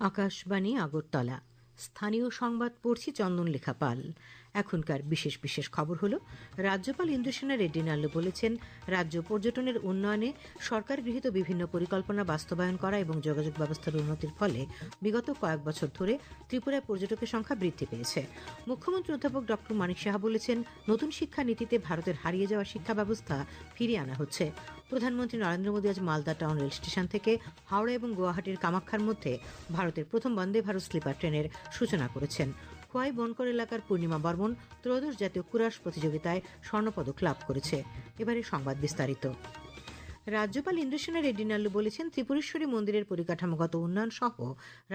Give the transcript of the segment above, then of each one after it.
আকাশবাণী আগরতলা। স্থানীয় সংবাদ পড়ছি চন্দন লেখা পাল। এখনকার বিশেষ বিশেষ খবর হলো, রাজ্যপাল ইন্দ্রসেনা রেড্ডি নাল্লু বলেছেন, রাজ্য পর্যটনের উন্নয়নে সরকার গৃহীত বিভিন্ন পরিকল্পনা বাস্তবায়ন করা এবং যোগাযোগ ব্যবস্থার উন্নতির ফলে বিগত কয়েক বছর ধরে ত্রিপুরায় পর্যটকের সংখ্যা বৃদ্ধি পেয়েছে। মুখ্যমন্ত্রী অধ্যাপক ডক্টর মানিক সাহা বলেছেন, নতুন শিক্ষা নীতিতে ভারতের হারিয়ে যাওয়া শিক্ষা ব্যবস্থা ফিরিয়ে আনা হচ্ছে। প্রধানমন্ত্রী নরেন্দ্র মোদী আজ মালদা টাউন রেল স্টেশন থেকে হাওড়া এবং গুয়াহাটির কামাখ্যার মধ্যে ভারতের প্রথম বন্দে ভারত স্লিপার ট্রেনের সূচনা করেছেন। খোয়াই বনকর এলাকার পূর্ণিমা বর্মন ত্রয়োদশ জাতীয় কুরাশ প্রতিযোগিতায় স্বর্ণপদক লাভ করেছে। এবারে সংবাদ বিস্তারিত। রাজ্যপাল ইন্দ্রসেনা রেড্ডি নাল্লু বলেছেন, ত্রিপুরেশ্বরী মন্দিরের পরিকাঠামোগত উন্নয়ন সহ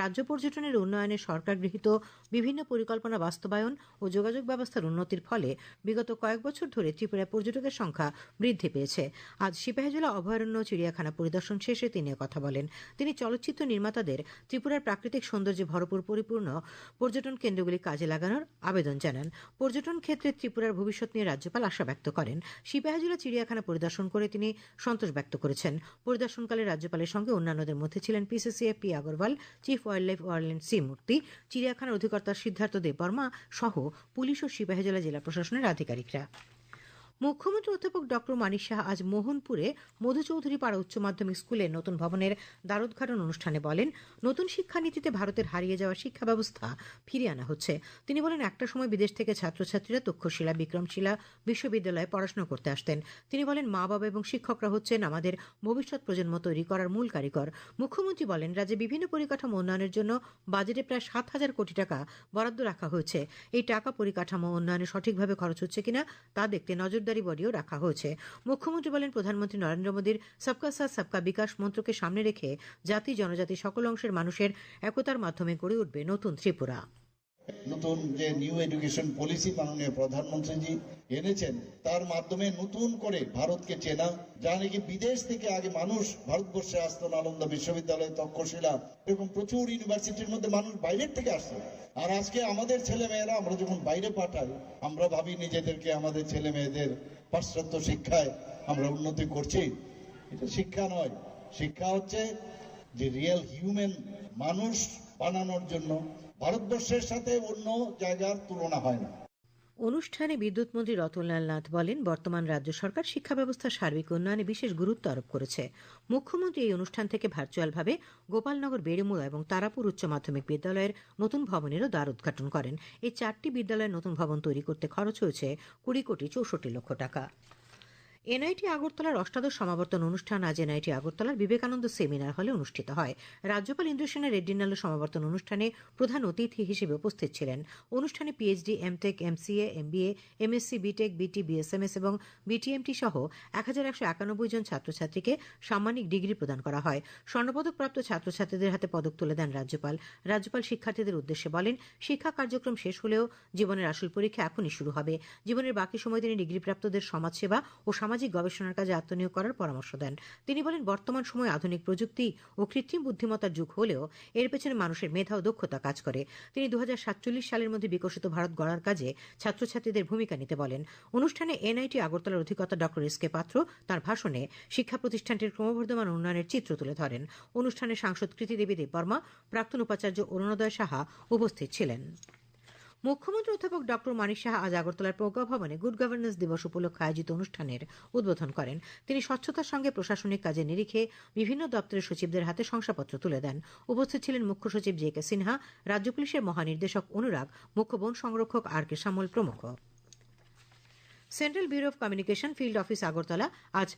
রাজ্য পর্যটনের উন্নয়নে সরকার গৃহীত বিভিন্ন পরিকল্পনা বাস্তবায়ন ও যোগাযোগ ব্যবস্থার উন্নতির ফলে বিগত কয়েক বছর ধরে ত্রিপুরায় পর্যটকের সংখ্যা বৃদ্ধি পেয়েছে। আজ সিপাহীজলা অভয়ারণ্য চিড়িয়াখানা পরিদর্শন শেষে তিনি কথা বলেন। তিনি চলচ্চিত্র নির্মাতাদের ত্রিপুরার প্রাকৃতিক সৌন্দর্যে ভরপুর পরিপূর্ণ পর্যটন কেন্দ্রগুলি কাজে লাগানোর আবেদন জানান। পর্যটন ক্ষেত্রে ত্রিপুরার ভবিষ্যৎ নিয়ে রাজ্যপাল আশা ব্যক্ত করেন। সিপাহীজলা চিড়িয়াখানা পরিদর্শন করে তিনি সন্তোষ ব্যক্ত করেছেন। পরিদর্শনকালে রাজ্যপালের সঙ্গে অন্যান্যদের মধ্যে ছিলেন PCCF P Agarwal, chief wildlife warden C Murthy, চিড়িয়াখানার অধিকর্তা সিদ্ধার্থ দেববর্মা সহ পুলিশ ও সিপাহীজলা জেলা প্রশাসনের আধিকারিকরা। মুখ্যমন্ত্রী অধ্যাপক ডক্টর মানিক সাহা আজ মোহনপুরে মধু চৌধুরী পাড়া উচ্চ মাধ্যমিক স্কুলের নতুন ভবনের দ্বারোদ্ঘাটন অনুষ্ঠানে বলেন, নতুন শিক্ষানীতিতে ভারতের হারিয়ে যাওয়া শিক্ষা ব্যবস্থা ফিরিয়ে আনা হচ্ছে। তিনি বলেন, একটা সময় বিদেশ থেকে ছাত্রছাত্রীরা তক্ষশিলা, বিক্রমশিলা বিশ্ববিদ্যালয়ে পড়াশোনা করতে আসতেন। তিনি বলেন, মা বাবা এবং শিক্ষকরা হচ্ছেন আমাদের ভবিষ্যৎ প্রজন্ম তৈরি করার মূল কারিগর। মুখ্যমন্ত্রী বলেন, রাজ্যে বিভিন্ন পরিকাঠামো উন্নয়নের জন্য বাজেটে প্রায় 7,000 কোটি টাকা বরাদ্দ রাখা হয়েছে। এই টাকা পরিকাঠামো উন্নয়নে সঠিকভাবে খরচ হচ্ছে কিনা তা দেখতে নজরদারি বডিও রাখা হয়েছে। মুখ্যমন্ত্রী বলেন, প্রধানমন্ত্রী নরেন্দ্র মোদীর সবকা সাথ সবকা বিকাশ মন্ত্রকে সামনে রেখে জাতি জনজাতি সকল অংশের মানুষের একতার মাধ্যমে গড়ে উঠবে নতুন ত্রিপুরা। নতুন যে নিউ এডুকেশন পলিসি মাননীয় প্রধানমন্ত্রীজি এনেছেন, তার মাধ্যমে নতুন করে ভারতকে চেনা, যা নাকি বিদেশ থেকে আগে মানুষ ভারতবর্ষে আসতো, নালন্দা বিশ্ববিদ্যালয়, তক্ষশিলা, এরকম প্রচুর ইউনিভার্সিটির মধ্যে মানুষ বাইরের থেকে আসতো। আর আজকে আমাদের ছেলে মেয়েরা আমরা যখন বাইরে পাঠাই, আমরা ভাবি নিজেদেরকে আমাদের ছেলে মেয়েদের পাশ্চাত্য শিক্ষায় আমরা উন্নতি করছি। এটা শিক্ষা নয়। শিক্ষা হচ্ছে যে রিয়েল হিউম্যান মানুষ বানানোর জন্য ভারতবর্ষের সাথে অন্য জায়গার তুলনা হয় না। অনুষ্ঠানে বিদ্যুৎ মন্ত্রী রতনলাল নাথ বলেন, বর্তমান রাজ্য সরকার শিক্ষা ব্যবস্থার সার্বিক উন্নয়নে বিশেষ গুরুত্ব আরোপ করেছে। মুখ্যমন্ত্রী এই অনুষ্ঠান থেকে ভার্চুয়ালভাবে গোপালনগর, বেড়িমুড়া এবং তারাপুর উচ্চ মাধ্যমিক বিদ্যালয়ের নতুন ভবনেরও দ্বার উদ্ঘাটন করেন। এই 4টি বিদ্যালয়ের নতুন ভবন তৈরি করতে খরচ হয়েছে 20,64,00,000 টাকা। এনআইটি আগরতলার অষ্টাদশ সমাবর্তন অনুষ্ঠান আজ এনআইটি আগরতলার বিবেকানন্দ সেমিনার হলে অনুষ্ঠিত হয়। রাজ্যপাল ইন্দ্রসেনা রেড্ডি নাল্লু সমাবর্তন অনুষ্ঠানে প্রধান অতিথি হিসেবে উপস্থিত ছিলেন। অনুষ্ঠানে PhD, MTech, MCA, MBA, MSc, BTech, BT, BSMS এবং বিটিএমটি সহ 1191 জন ছাত্রছাত্রীকে সাম্মানিক ডিগ্রি প্রদান করা হয়। স্বর্ণপদকপ্রাপ্ত ছাত্রছাত্রীদের হাতে পদক তুলে দেন রাজ্যপাল। রাজ্যপাল শিক্ষার্থীদের উদ্দেশ্যে বলেন, শিক্ষা কার্যক্রম শেষ হলেও জীবনের আসল পরীক্ষা এখনই শুরু হবে। জীবনের বাকি সময় তিনি ডিগ্রিপ্রাপ্তদের সমাজসেবা ও সামাজিক গবেষণার কাজে আত্মনিয়োগ করার পরামর্শ দেন। তিনি বলেন, বর্তমান সময় আধুনিক প্রযুক্তি ও কৃত্রিম বুদ্ধিমত্তার যুগ হলেও এর পেছনে মানুষের মেধা ও দক্ষতা কাজ করে। তিনি 2047 সালের মধ্যে বিকশিত ভারত গড়ার কাজে ছাত্রছাত্রীদের ভূমিকা নিতে বলেন। অনুষ্ঠানে এনআইটি আগরতলার অধিকর্তা ডক্টর এস কে পাত্র তার ভাষণে শিক্ষা প্রতিষ্ঠানটির ক্রমবর্ধমান উন্নয়নের চিত্র তুলে ধরেন। অনুষ্ঠানে সাংসদ কৃতি দেবী দেববর্মা, প্রাক্তন উপাচার্য অরুণোদয় সাহা উপস্থিত ছিলেন। মুখ্যমন্ত্রী অধ্যাপক ডক্টর মানিক সাহা আজ আগরতলার প্রজ্ঞা ভবনে গুড গভর্নেন্স দিবস উপলক্ষে আয়োজিত অনুষ্ঠানের উদ্বোধন করেন। তিনি স্বচ্ছতার সঙ্গে প্রশাসনিক কাজের নিরিখে বিভিন্ন দপ্তরের সচিবদের হাতে শংসাপত্র তুলে দেন। উপস্থিত ছিলেন মুখ্য সচিব জে কে সিনহা, রাজ্য পুলিশের মহানির্দেশক অনুরাগ, মুখ্য বন সংরক্ষক আর কে সামল প্রমুখ। Central bureau of communication field office Agartala আজ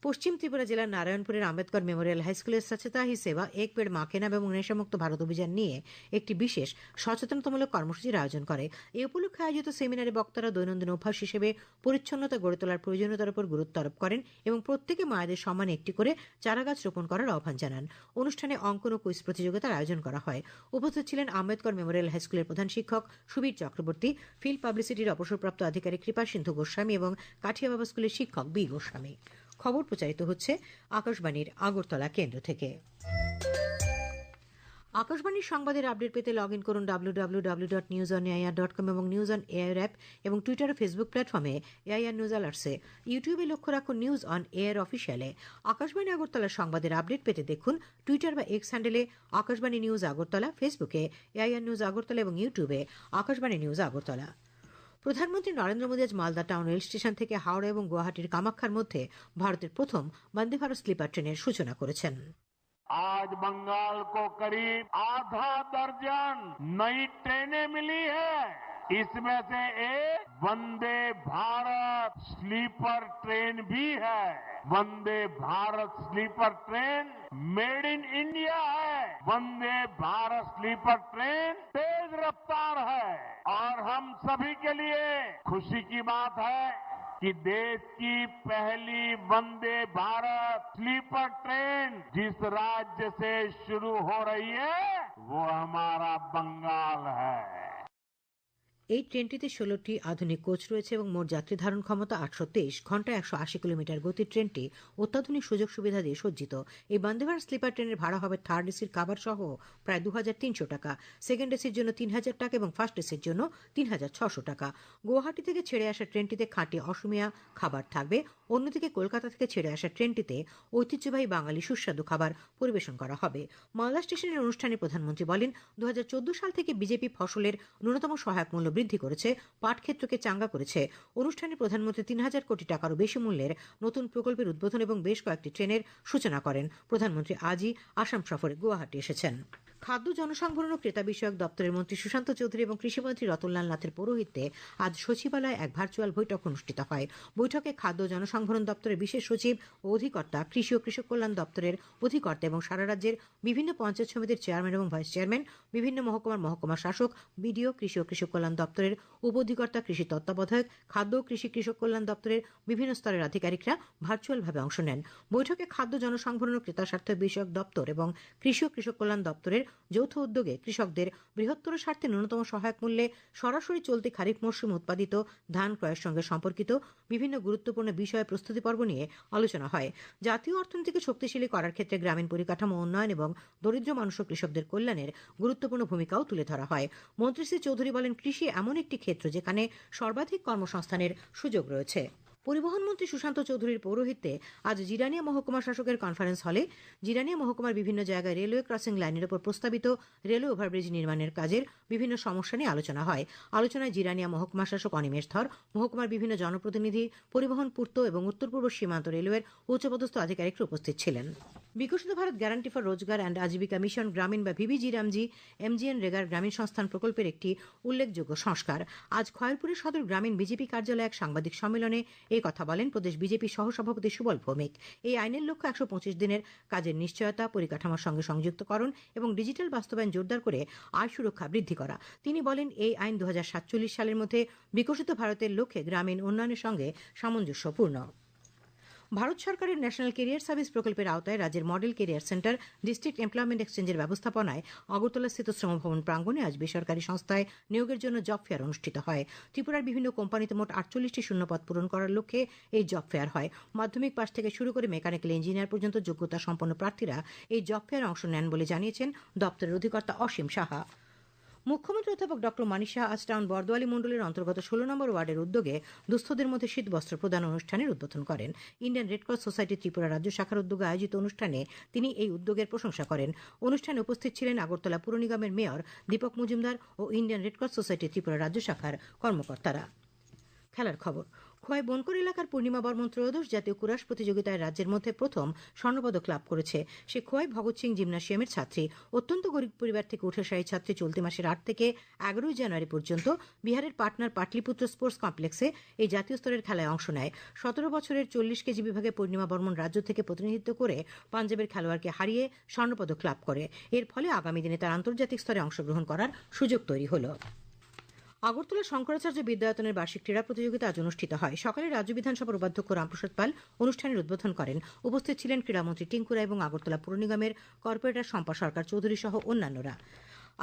পশ্চিম ত্রিপুরা জেলার নারায়ণপুরের আম্বেদকর মেমোরিয়াল হাইস্কুলের স্বচ্ছতা হি সেবা এক পেড় মা কে নাম এবং নেশামুক্ত ভারত অভিযান নিয়ে একটি বিশেষ সচেতনতামূলক কর্মসূচির আয়োজন করে। এই উপলক্ষে আয়োজিত সেমিনারে বক্তারা দৈনন্দিন অভ্যাস হিসেবে পরিচ্ছন্নতা গড়ে তোলার প্রয়োজনীয়তার উপর গুরুত্ব আরোপ করেন এবং প্রত্যেকে মায়েদের সম্মানে একটি করে চারাগাছ রোপণ করার আহ্বান জানান। অনুষ্ঠানে অঙ্কন ও কুইজ প্রতিযোগিতার আয়োজন করা হয়। উপস্থিত ছিলেন আম্বেদকর মেমোরিয়াল হাইস্কুলের প্রধান শিক্ষক সুবীর চক্রবর্তী, ফিল্ড পাবলিসিটির অবসরপ্রাপ্ত আধিকারিক কৃপা সিন্ধু গোস্বামী এবং কাঠিয়াবাবা স্কুলের শিক্ষক বি গোস্বামী। খবর প্রচারিত হচ্ছে আকাশবাণীর আগরতলা কেন্দ্র থেকে। আকাশবাণীর সংবাদের আপডেট পেতে লগ ইন করুন www.newsonair.com এবং নিউজ অন এয়ার অ্যাপ এবং টুইটার ও ফেসবুক প্ল্যাটফর্মে এআইআর নিউজ অ্যালার্টসে। ইউটিউবে লক্ষ্য রাখুন নিউজ অন এয়ার অফিসিয়ালে। আকাশবাণী আগরতলার সংবাদের আপডেট পেতে দেখুন টুইটার বা এক্স হ্যান্ডেলে আকাশবাণী নিউজ আগরতলা, ফেসবুকে এআইআর নিউজ আগরতলা এবং ইউটিউবে আকাশবাণী নিউজ আগরতলা। প্রধানমন্ত্রী নরেন্দ্র মোদী আজ মালদা টাউন রেল স্টেশন থেকে হাওড়া এবং গুয়াহাটির কামাখ্যার মধ্যে ভারতের প্রথম বন্দে ভারত স্লিপার ট্রেনের সূচনা করেছেন। आज बंगाल को करीब आधा दर्जन नई ट्रेनें मिली है। इसमें से एक वंदे भारत स्लीपर ट्रेन भी है। Vande Bharat sleeper train made in India है। वंदे भारत स्लीपर ट्रेन तेज रफ्तार है और हम सभी के लिए खुशी की बात है कि देश की पहली वंदे भारत स्लीपर ट्रेन जिस राज्य से शुरू हो रही है वो हमारा बंगाल है। এই ট্রেনটিতে 16টি আধুনিক কোচ রয়েছে এবং মোট যাত্রী ধারণ ক্ষমতা 823। ঘন্টায় 180 কিলোমিটার গতির ট্রেনটি অত্যাধুনিক সুযোগ সুবিধা দিয়ে সজ্জিত। এই বন্দে ভারত স্লিপার ট্রেনের ভাড়া হবে থার্ড এসির খাবার সহ প্রায় 2300 টাকা, সেকেন্ড এসির জন্য 3000 টাকা এবং ফার্স্ট এসির জন্য 3600 টাকা। গুয়াহাটি থেকে ছেড়ে আসা ট্রেনটিতে খাঁটি অসমীয়া খাবার থাকবে। অন্যদিকে কলকাতা থেকে ছেড়ে আসা ট্রেনটিতে ঐতিহ্যবাহী বাঙালি সুস্বাদু খাবার পরিবেশন করা হবে। মালদা স্টেশনের অনুষ্ঠানে প্রধানমন্ত্রী বলেন 2014 সাল থেকে বিজেপি ফসলের ন্যূনতম সহায়ক মূল্য বৃদ্ধি করেছে, পাট ক্ষেত্রকে চাঙ্গা করেছে। অনুষ্ঠানে প্রধানমন্ত্রী 3000 কোটি টাকারও বেশি মূল্যের নতুন প্রকল্পের উদ্বোধন এবং বেশ কয়েকটি ট্রেনের সূচনা করেন। প্রধানমন্ত্রী আজই আসাম সফরে গুয়াহাটি এসেছেন। খাদ্য জনসংভরণ ও ক্রেতা বিষয়ক দপ্তরের মন্ত্রী সুশান্ত চৌধুরী এবং কৃষিমন্ত্রী রতনলাল নাথের পৌরোহিত্যে আজ সচিবালয়ে এক ভার্চুয়াল বৈঠক অনুষ্ঠিত হয়। বৈঠকে খাদ্য জনসংভরণ দপ্তরের বিশেষ সচিব ও অধিকর্তা, কৃষি ও কৃষক কল্যাণ দপ্তরের অধিকর্তা এবং সারা রাজ্যের বিভিন্ন পঞ্চায়েত সমিতির চেয়ারম্যান এবং ভাইস চেয়ারম্যান, বিভিন্ন মহকুমার মহকুমা শাসক, বিডিও, কৃষি ও কৃষক কল্যাণ দপ্তরের উপ অধিকর্তা, কৃষি তত্ত্বাবধায়ক, খাদ্য ও কৃষি কৃষক কল্যাণ দপ্তরের বিভিন্ন স্তরের আধিকারিকরা ভার্চুয়ালভাবে অংশ নেন। বৈঠকে খাদ্য জনসংভরণ ও ক্রেতা স্বার্থ বিষয়ক দপ্তর এবং কৃষি ও কৃষক কল্যাণ দপ্তরের যৌথ উদ্যোগে কৃষকদের বৃহত্তর স্বার্থে ন্যূনতম সহায়ক মূল্যে সরাসরি চলতি খারিফ মৌসুমে উৎপাদিত ধান ক্রয়ের সঙ্গে সম্পর্কিত বিভিন্ন গুরুত্বপূর্ণ বিষয়ে প্রস্তুতি পর্ব নিয়ে আলোচনা হয়। জাতীয় অর্থনীতিকে শক্তিশালী করার ক্ষেত্রে গ্রামীণ পরিকাঠামো উন্নয়ন এবং দরিদ্র মানুষ ও কৃষকদের কল্যাণের গুরুত্বপূর্ণ ভূমিকাও তুলে ধরা হয়। মন্ত্রী শ্রী চৌধুরী বলেন, কৃষি এমন একটি ক্ষেত্র যেখানে সর্বাধিক কর্মসংস্থানের সুযোগ রয়েছে। পরিবহন মন্ত্রী সুশান্ত চৌধুরীর পৌরোহিত্যে আজ জিরানিয়া মহকুমা শাসকের কনফারেন্স হলে জিরানিয়া মহকুমার বিভিন্ন জায়গায় রেলওয়ে ক্রসিং লাইনের উপর প্রস্তাবিত রেলওয়ে ওভারব্রিজ নির্মাণের কাজের বিভিন্ন সমস্যা নিয়ে আলোচনা হয়। আলোচনায় জিরানিয়া মহকুমা শাসক অনিমেষ ধর, মহকুমার বিভিন্ন জনপ্রতিনিধি, পরিবহন, পূর্ত এবং উত্তর পূর্ব সীমান্ত রেলওয়ের উচ্চপদস্থ আধিকারিকরা উপস্থিত ছিলেন। বিকশিত ভারত গ্যারান্টি ফর রোজগার অ্যান্ড আজীবিকা মিশন গ্রামীণ বা ভিবিজি রামজি এমজিএন রেগার গ্রামীণ সংস্থান প্রকল্পের একটি উল্লেখযোগ্য সংস্কার। আজ খয়েরপুরের সদর গ্রামীণ বিজেপি কার্যালয়ে এক সাংবাদিক সম্মেলনে এই কথা বলেন প্রদেশ বিজেপি সহসভাপতি সুবল ভৌমিক। এই আইনের লক্ষ্য 125 দিনের কাজের নিশ্চয়তা, পরিকাঠামোর সঙ্গে সংযুক্তকরণ এবং ডিজিটাল বাস্তবায়ন জোরদার করে আয় সুরক্ষা বৃদ্ধি করা। তিনি বলেন, এই আইন 2047 সালের মধ্যে বিকশিত ভারতের লক্ষ্যে গ্রামীণ উন্নয়নের সঙ্গে সামঞ্জস্যপূর্ণ। ভারত সরকারের ন্যাশনাল কেরিয়ার সার্ভিস প্রকল্পের আওতায় রাজ্যের model career centre district employment এক্সচেঞ্জের ব্যবস্থাপনায় আগরতলাস্থিত শ্রমভবন প্রাঙ্গণে আজ বেসরকারি সংস্থায় নিয়োগের জন্য জব ফেয়ার অনুষ্ঠিত হয়। ত্রিপুরার বিভিন্ন কোম্পানিতে মোট 48টি শূন্যপদ পূরণ করার লক্ষ্যে এই জব ফেয়ার হয়। মাধ্যমিক পাশ থেকে শুরু করে মেকানিক্যাল ইঞ্জিনিয়ার পর্যন্ত যোগ্যতা সম্পন্ন প্রার্থীরা এই জব ফেয়ারে অংশ নেন বলে জানিয়েছেন দপ্তরের অধিকর্তা অসীম সাহা। মুখ্যমন্ত্রী অধ্যাপক ডক্টর মানিশ শাহ আজ টাউন বরদোয়ালি মণ্ডলের অন্তর্গত 16 নম্বর ওয়ার্ডের উদ্যোগে দুস্থদের মধ্যে শীত বস্ত্র প্রদান অনুষ্ঠানের উদ্বোধন করেন। Indian red cross society Tripura রাজ্য শাখার উদ্যোগে আয়োজিত অনুষ্ঠানে তিনি এই উদ্যোগের প্রশংসা করেন। অনুষ্ঠানে উপস্থিত ছিলেন আগরতলা পুর নিগমের মেয়র দীপক মজুমদার ও Indian red cross society Tripura রাজ্য শাখার কর্মকর্তারা। খেলার খবর। খোয়াই বনকর এলাকার পূর্ণিমা বর্মন ত্রয়োদশ জাতীয় কুরাশ প্রতিযোগিতায় রাজ্যের মধ্যে প্রথম স্বর্ণপদক লাভ করেছে। সে খোয়াই ভগৎ সিং জিমনাসিয়ামের ছাত্রী। অত্যন্ত গরিব পরিবার থেকে উঠে আসা এই ছাত্রী চলতি মাসের 8 থেকে 11 জানুয়ারি পর্যন্ত বিহারের পাটনার পাটলিপুত্র স্পোর্টস কমপ্লেক্সে এই জাতীয় স্তরের খেলায় অংশ নেয়। 17 বছরের 40 কেজি বিভাগে পূর্ণিমা বর্মন রাজ্য থেকে প্রতিনিধিত্ব করে পাঞ্জাবের খেলোয়াড়কে হারিয়ে স্বর্ণপদক লাভ করে। এর ফলে আগামী দিনে তার আন্তর্জাতিক স্তরে অংশগ্রহণ করার সুযোগ তৈরি হল। আগরতলা শঙ্করাচার্য বিদ্যায়তনের বার্ষিক ক্রীড়া প্রতিযোগিতা আজ অনুষ্ঠিত হয়। সকালে রাজ্য বিধানসভার উপাধ্যক্ষ রামপ্রসাদ পাল অনুষ্ঠানের উদ্বোধন করেন। উপস্থিত ছিলেন ক্রীড়ামন্ত্রী টিঙ্কুরা এবং আগরতলা পুর নিগমের কর্পোরেটর শম্পা সরকার চৌধুরী সহ অন্যান্যরা।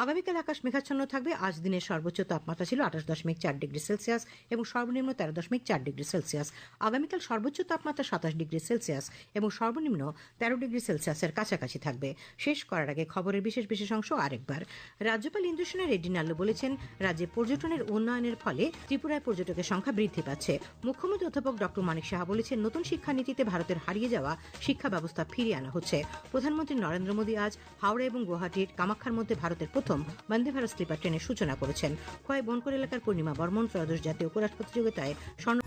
আগামীকাল আকাশ মেঘাচ্ছন্ন থাকবে। আজ দিনের সর্বোচ্চ তাপমাত্রা ছিল 28.4 ডিগ্রি সেলসিয়াস এবং সর্বনিম্ন 13.4 ডিগ্রি সেলসিয়াস। আগামীকাল সর্বোচ্চ তাপমাত্রা 27 ডিগ্রি সেলসিয়াস এবং সর্বনিম্ন 13 ডিগ্রি সেলসিয়াসের কাছাকাছি থাকবে। শেষ করার আগে খবরের বিশেষ অংশ আরেকবার। রাজ্যপাল ইন্দ্রসেনা রেড্ডি নাল্লু বলেছেন, রাজ্যে পর্যটনের উন্নয়নের ফলে ত্রিপুরায় পর্যটকের সংখ্যা বৃদ্ধি পাচ্ছে। মুখ্যমন্ত্রী অধ্যাপক ডক্টর মানিক সাহা বলেছেন, নতুন শিক্ষানীতিতে ভারতের হারিয়ে যাওয়া শিক্ষা ব্যবস্থা ফিরিয়ে আনা হচ্ছে। প্রধানমন্ত্রী নরেন্দ্র মোদী আজ হাওড়া এবং গুয়াহাটির কামাখ্যার মধ্যে ভারতের প্রথম বন্দে ভারত স্লিপার ট্রেনের সূচনা করেছেন। খোয়াই বনকর এলাকার পূর্ণিমা বর্মন ত্রয়োদশ জাতীয় উপরাস প্রতিযোগিতায় স্বর্ণ